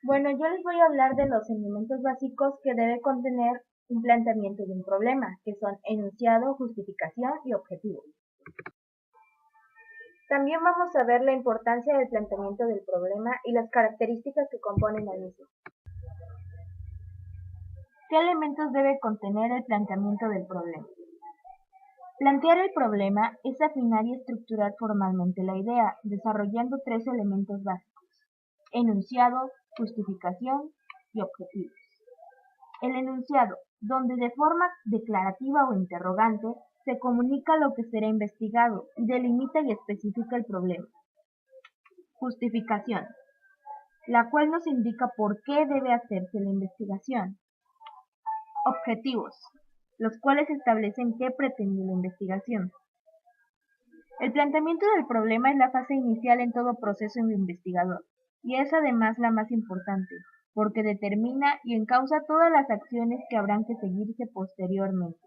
Bueno, yo les voy a hablar de los elementos básicos que debe contener un planteamiento de un problema, que son enunciado, justificación y objetivo. También vamos a ver la importancia del planteamiento del problema y las características que componen al mismo. ¿Qué elementos debe contener el planteamiento del problema? Plantear el problema es afinar y estructurar formalmente la idea, desarrollando tres elementos básicos: enunciado, justificación y objetivos. El enunciado, donde de forma declarativa o interrogante se comunica lo que será investigado y delimita y especifica el problema. Justificación, la cual nos indica por qué debe hacerse la investigación. Objetivos, los cuales establecen qué pretende la investigación. El planteamiento del problema es la fase inicial en todo proceso investigador, y es además la más importante, porque determina y encausa todas las acciones que habrán que seguirse posteriormente.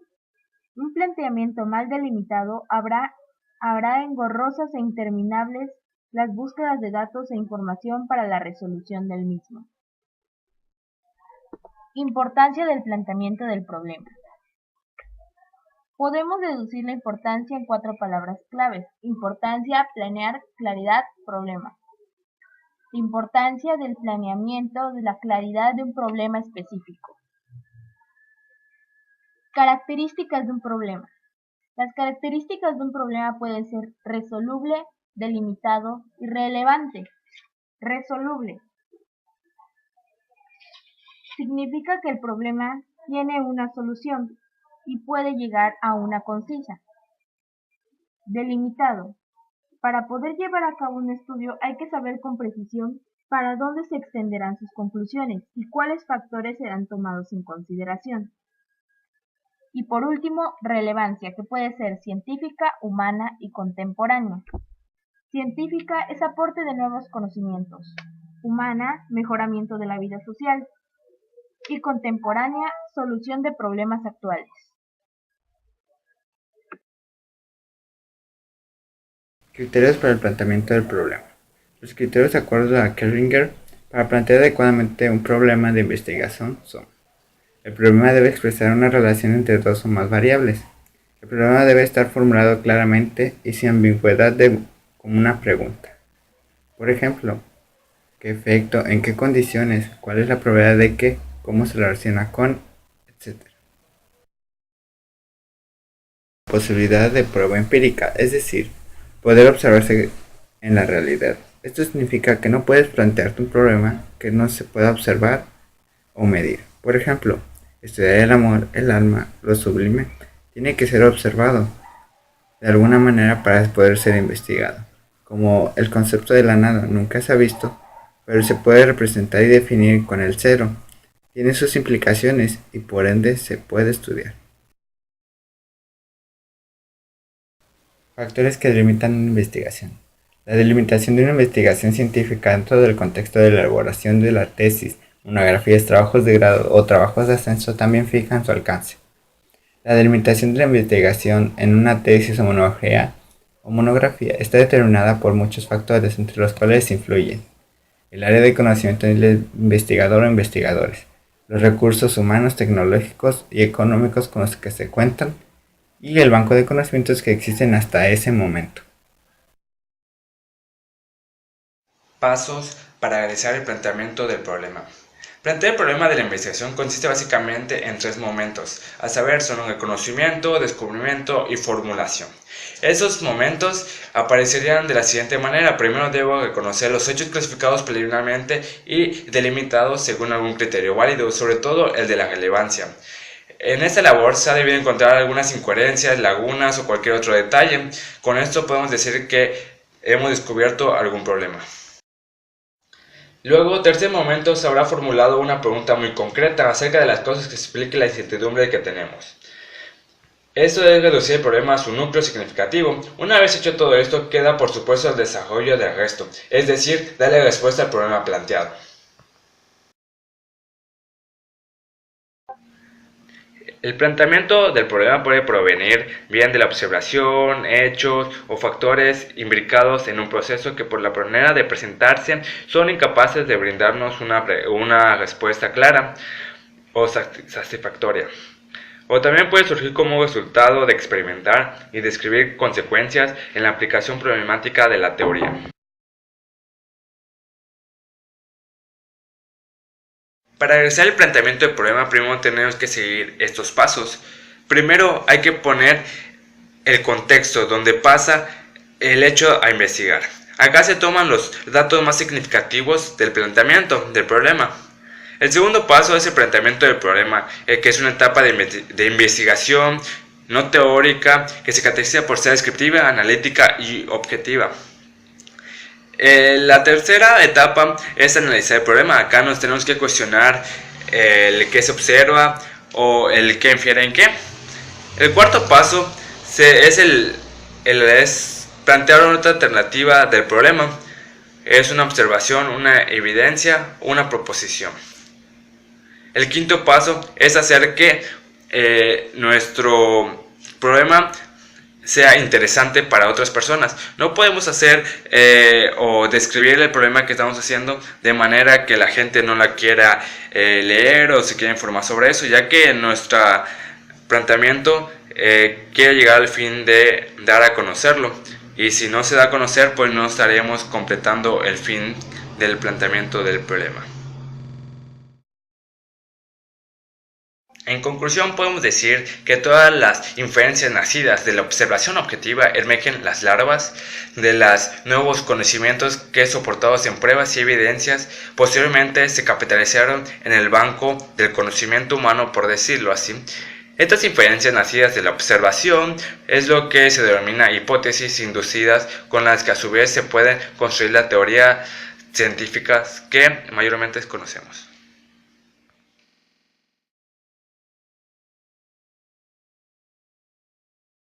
Un planteamiento mal delimitado hará engorrosas e interminables las búsquedas de datos e información para la resolución del mismo. Importancia del planteamiento del problema. Podemos deducir la importancia en 4 palabras claves: importancia, planear, claridad, problema. Importancia del planeamiento de la claridad de un problema específico. Características de un problema. Las características de un problema pueden ser resoluble, delimitado y relevante. Resoluble significa que el problema tiene una solución y puede llegar a una concisa. Delimitado. Para poder llevar a cabo un estudio hay que saber con precisión para dónde se extenderán sus conclusiones y cuáles factores serán tomados en consideración. Y por último, relevancia, que puede ser científica, humana y contemporánea. Científica es aporte de nuevos conocimientos. Humana, mejoramiento de la vida social. Y contemporánea, solución de problemas actuales. Criterios para el planteamiento del problema. Los criterios de acuerdo a Kellinger para plantear adecuadamente un problema de investigación son: el problema debe expresar una relación entre dos o más variables. El problema debe estar formulado claramente y sin ambigüedad como una pregunta. Por ejemplo, ¿qué efecto? ¿En qué condiciones? ¿Cuál es la probabilidad de que? ¿Cómo se relaciona con? Etcétera. Posibilidad de prueba empírica, es decir, poder observarse en la realidad. Esto significa que no puedes plantearte un problema que no se pueda observar o medir. Por ejemplo, estudiar el amor, el alma, lo sublime, tiene que ser observado de alguna manera para poder ser investigado. Como el concepto de la nada nunca se ha visto, pero se puede representar y definir con el cero. Tiene sus implicaciones y por ende se puede estudiar. Factores que delimitan una investigación. La delimitación de una investigación científica dentro del contexto de la elaboración de la tesis, monografías, trabajos de grado o trabajos de ascenso también fijan su alcance. La delimitación de la investigación en una tesis o monografía está determinada por muchos factores, entre los cuales influyen el área de conocimiento del investigador o investigadores, los recursos humanos, tecnológicos y económicos con los que se cuentan, y el banco de conocimientos que existen hasta ese momento. Pasos para realizar el planteamiento del problema. Plantear el problema de la investigación consiste básicamente en 3 momentos, a saber, son el conocimiento, descubrimiento y formulación. Esos momentos aparecerían de la siguiente manera: primero debo reconocer los hechos clasificados preliminarmente y delimitados según algún criterio válido, sobre todo el de la relevancia. En esta labor se ha debido encontrar algunas incoherencias, lagunas o cualquier otro detalle. Con esto podemos decir que hemos descubierto algún problema. Luego, tercer momento, se habrá formulado una pregunta muy concreta acerca de las cosas que explique la incertidumbre que tenemos. Esto es reducir el problema a su núcleo significativo. Una vez hecho todo esto, queda por supuesto el desarrollo del resto, es decir, darle respuesta al problema planteado. El planteamiento del problema puede provenir bien de la observación, hechos o factores imbricados en un proceso que por la manera de presentarse son incapaces de brindarnos una respuesta clara o satisfactoria. O también puede surgir como resultado de experimentar y describir consecuencias en la aplicación problemática de la teoría. Para realizar el planteamiento del problema, primero tenemos que seguir estos pasos. Primero hay que poner el contexto donde pasa el hecho a investigar. Acá se toman los datos más significativos del planteamiento del problema. El segundo paso es el planteamiento del problema, que es una etapa de investigación no teórica que se caracteriza por ser descriptiva, analítica y objetiva. La tercera etapa es analizar el problema. Acá nos tenemos que cuestionar el qué se observa o el qué infiere en qué. El cuarto paso es plantear otra alternativa del problema. Es una observación, una evidencia, una proposición. El quinto paso es hacer que nuestro problema sea interesante para otras personas. No podemos hacer o describir el problema que estamos haciendo de manera que la gente no la quiera leer o se quiera informar sobre eso, ya que nuestro planteamiento quiere llegar al fin de dar a conocerlo. Y si no se da a conocer, pues no estaríamos completando el fin del planteamiento del problema. En conclusión, podemos decir que todas las inferencias nacidas de la observación objetiva emergen las larvas de los nuevos conocimientos que, soportados en pruebas y evidencias, posteriormente se capitalizaron en el banco del conocimiento humano, por decirlo así. Estas inferencias nacidas de la observación es lo que se denomina hipótesis inducidas, con las que a su vez se pueden construir las teorías científicas que mayormente conocemos.